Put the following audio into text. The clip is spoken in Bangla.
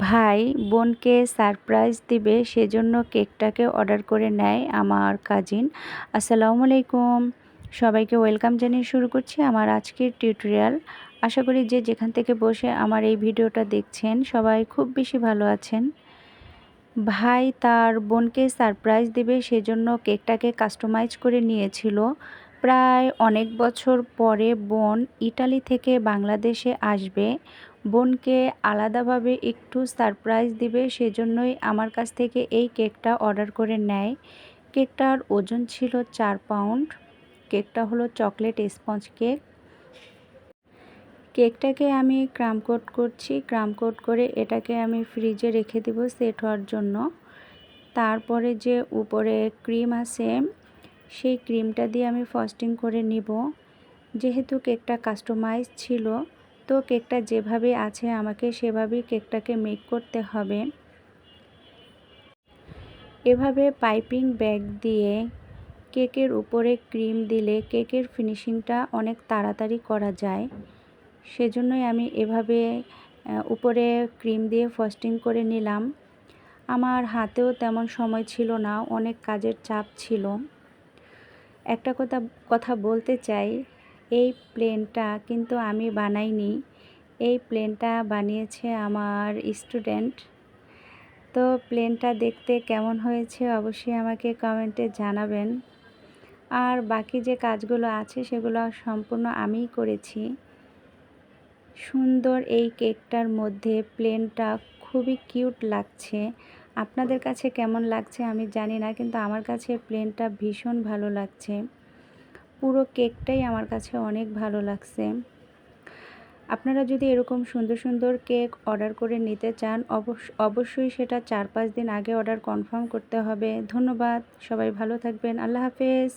ভাই বোনকে সারপ্রাইজ দিবে সেজন্য কেকটাকে অর্ডার করে নেয় আমার কাজিন। আসসালামু আলাইকুম, সবাইকে ওয়েলকাম জানিয়ে শুরু করছি আমার আজকের টিউটোরিয়াল। আশা করি যে যেখান থেকে বসে আমার এই ভিডিওটা দেখছেন সবাই খুব বেশি ভালো আছেন। ভাই তার বোনকে সারপ্রাইজ দেবে সেজন্য কেকটাকে কাস্টমাইজ করে নিয়েছিল। প্রায় অনেক বছর পরে বোন ইটালি থেকে বাংলাদেশে আসবে, বোনকে আলাদাভাবে একটু সারপ্রাইজ দিবে, সেজন্যই আমার কাছ থেকে এই কেকটা অর্ডার করে নেয়। কেকটার ওজন ছিল 4 পাউন্ড। কেকটা হলো চকলেট স্পঞ্জ কেক। কেকটাকে আমি ক্রাম কোট করছি, ক্রাম কোট করে এটাকে আমি ফ্রিজে রেখে দেব সেট হওয়ার জন্য। তারপরে যে উপরে ক্রিম আছে সেই ক্রিমটা দিয়ে আমি ফ্রস্টিং করে নিব। যেহেতু কেকটা কাস্টমাইজ ছিল, তো কেকটা যেভাবে আছে আমাকে সেভাবেই কেকটাকে মেক করতে হবে। এভাবে পাইপিং ব্যাগ দিয়ে কেকের উপরে ক্রিম দিলে কেকের ফিনিশিংটা অনেক তাড়াতাড়ি করা যায়। সেজন্যই আমি এভাবে উপরে ক্রিম দিয়ে ফ্রস্টিং করে নিলাম। আমার হাতেও তেমন সময় ছিল না, অনেক কাজের চাপ ছিল। একটা কথা বলতে চাই, এই প্লেনটা কিন্তু আমি বানাইনি, এই প্লেনটা বানিয়েছে আমার স্টুডেন্ট। তো প্লেনটা দেখতে কেমন হয়েছে অবশ্যই আমাকে কমেন্টে জানাবেন। আর বাকি যে কাজগুলো আছে সেগুলো সম্পূর্ণ আমিই করেছি। সুন্দর এই কেকটার মধ্যে প্লেনটা খুবই কিউট লাগছে। আপনাদের কাছে কেমন লাগছে আমি জানি না, কিন্তু আমার কাছে প্লেনটা ভীষণ ভালো লাগছে। পুরো কেকটাই আমার কাছে অনেক ভালো লাগছে। আপনারা যদি এরকম সুন্দর সুন্দর কেক অর্ডার করে নিতে চান অবশ্যই সেটা 4-5 দিন আগে অর্ডার কনফার্ম করতে হবে। ধন্যবাদ, সবাই ভালো থাকবেন। আল্লাহ হাফেজ।